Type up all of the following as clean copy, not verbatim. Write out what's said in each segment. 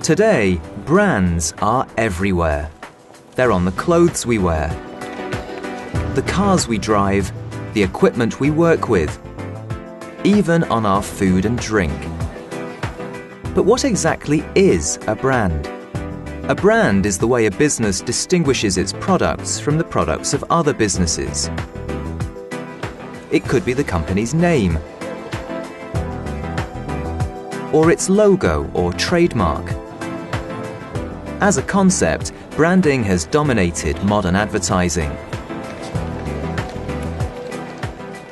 Today, brands are everywhere. They're on the clothes we wear, the cars we drive, the equipment we work with, even on our food and drink. But what exactly is a brand? A brand is the way a business distinguishes its products from the products of other businesses. It could be the company's name, or its logo or trademark. As a concept, branding has dominated modern advertising.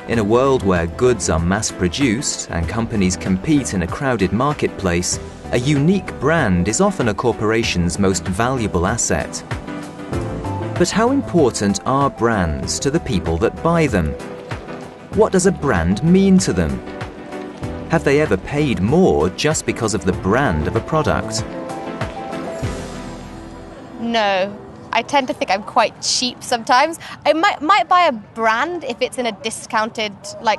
In a world where goods are mass-produced and companies compete in a crowded marketplace, a unique brand is often a corporation's most valuable asset. But how important are brands to the people that buy them? What does a brand mean to them? Have they ever paid more just because of the brand of a product? No. I tend to think I'm quite cheap sometimes. I might buy a brand if it's in a discounted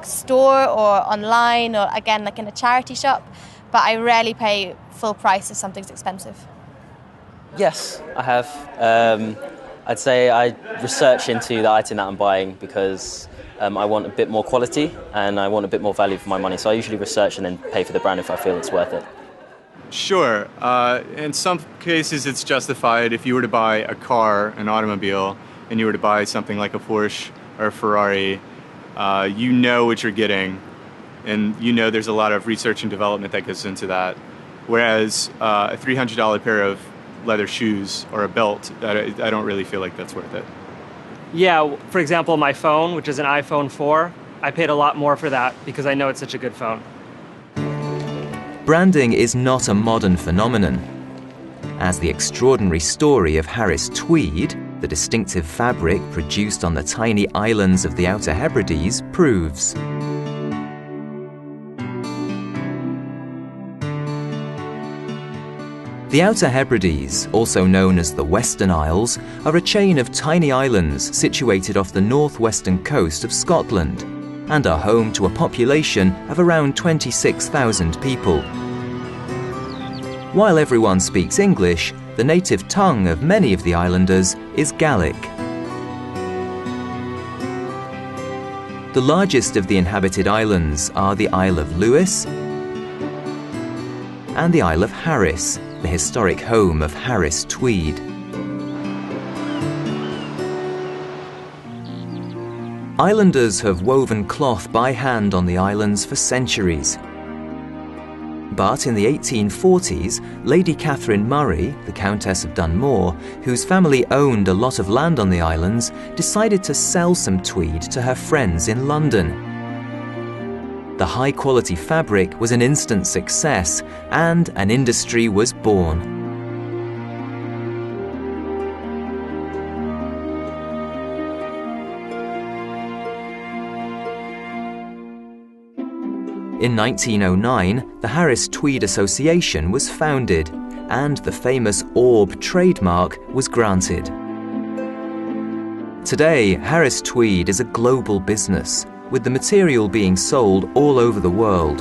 store or online or again in a charity shop, but I rarely pay full price if something's expensive. Yes, I have. I'd say I research into the item that I'm buying because I want a bit more quality and I want a bit more value for my money. So I usually research and then pay for the brand if I feel it's worth it. Sure. In some cases it's justified. If you were to buy a car, an automobile, and you were to buy something like a Porsche or a Ferrari, you know what you're getting, and you know there's a lot of research and development that goes into that. Whereas a $300 pair of leather shoes or a belt, I don't really feel like that's worth it. Yeah, for example, my phone, which is an iPhone 4, I paid a lot more for that because I know it's such a good phone. Branding is not a modern phenomenon. As the extraordinary story of Harris Tweed, the distinctive fabric produced on the tiny islands of the Outer Hebrides, proves. The Outer Hebrides, also known as the Western Isles, are a chain of tiny islands situated off the northwestern coast of Scotland and are home to a population of around 26,000 people. While everyone speaks English, the native tongue of many of the islanders is Gaelic. The largest of the inhabited islands are the Isle of Lewis and the Isle of Harris, the historic home of Harris Tweed. Islanders have woven cloth by hand on the islands for centuries. But in the 1840s, Lady Catherine Murray, the Countess of Dunmore, whose family owned a lot of land on the islands, decided to sell some tweed to her friends in London. The high-quality fabric was an instant success, and an industry was born. In 1909, the Harris Tweed Association was founded, and the famous Orb trademark was granted. Today, Harris Tweed is a global business, with the material being sold all over the world.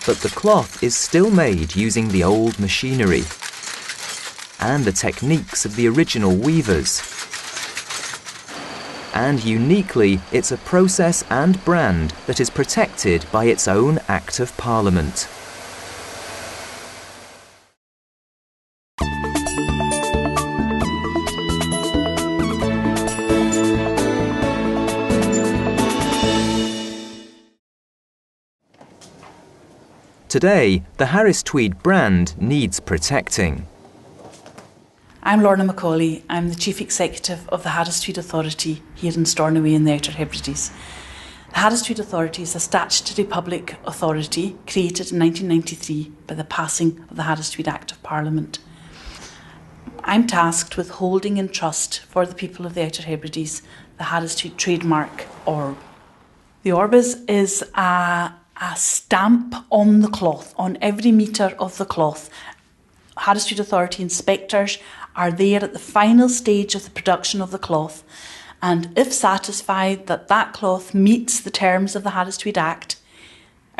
But the cloth is still made using the old machinery and the techniques of the original weavers. And uniquely, it's a process and brand that is protected by its own Act of Parliament. Today, the Harris Tweed brand needs protecting. I'm Lorna Macaulay. I'm the Chief Executive of the Harris Tweed Authority here in Stornoway in the Outer Hebrides. The Harris Tweed Authority is a statutory public authority created in 1993 by the passing of the Harris Tweed Act of Parliament. I'm tasked with holding in trust for the people of the Outer Hebrides the Harris Tweed trademark Orb. The Orb is a stamp on the cloth, on every metre of the cloth. Harris Tweed Authority inspectors are there at the final stage of the production of the cloth, and if satisfied that that cloth meets the terms of the Harris Tweed Act,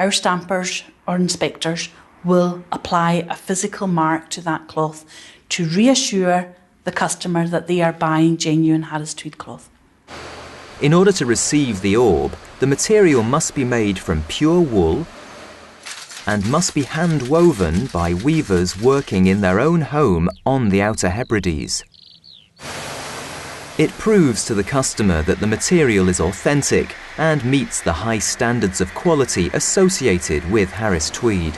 our stampers or inspectors will apply a physical mark to that cloth to reassure the customer that they are buying genuine Harris Tweed cloth. In order to receive the orb, the material must be made from pure wool and must be hand-woven by weavers working in their own home on the Outer Hebrides. It proves to the customer that the material is authentic and meets the high standards of quality associated with Harris Tweed.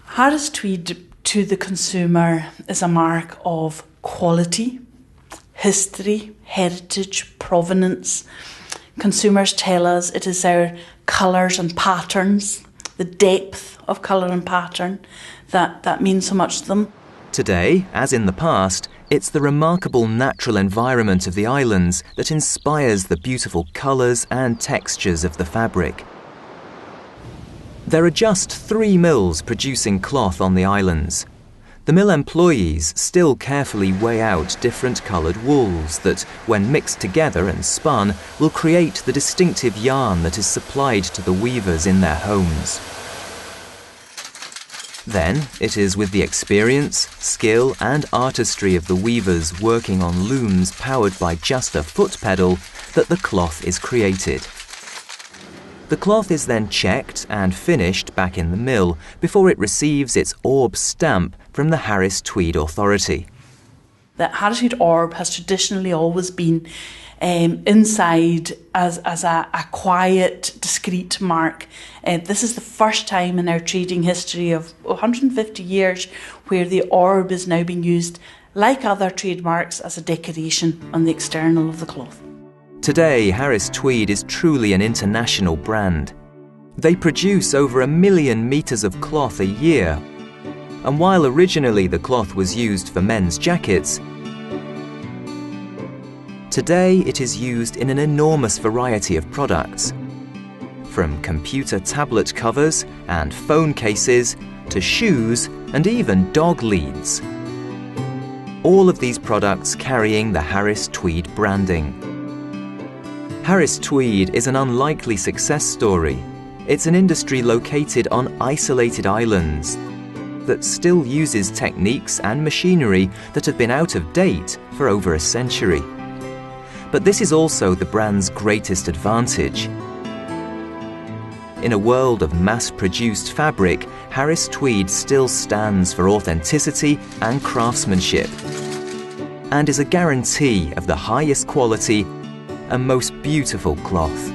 Harris Tweed to the consumer is a mark of quality, history, heritage, provenance. Consumers tell us it is our colours and patterns, the depth of colour and pattern that means so much to them. Today, as in the past, it's the remarkable natural environment of the islands that inspires the beautiful colours and textures of the fabric. There are just 3 mills producing cloth on the islands. The mill employees still carefully weigh out different coloured wools that, when mixed together and spun, will create the distinctive yarn that is supplied to the weavers in their homes. Then, it is with the experience, skill and artistry of the weavers working on looms powered by just a foot pedal that the cloth is created. The cloth is then checked and finished back in the mill before it receives its orb stamp from the Harris Tweed Authority. The Harris Tweed orb has traditionally always been inside as a quiet, discreet mark. This is the first time in our trading history of 150 years where the orb is now being used, like other trademarks, as a decoration on the external of the cloth. Today, Harris Tweed is truly an international brand. They produce over 1 million metres of cloth a year. And while originally the cloth was used for men's jackets, today it is used in an enormous variety of products. From computer tablet covers and phone cases to shoes and even dog leads. All of these products carrying the Harris Tweed branding. Harris Tweed is an unlikely success story. It's an industry located on isolated islands that still uses techniques and machinery that have been out of date for over a century. But this is also the brand's greatest advantage. In a world of mass-produced fabric, Harris Tweed still stands for authenticity and craftsmanship, and is a guarantee of the highest quality and most beautiful cloth.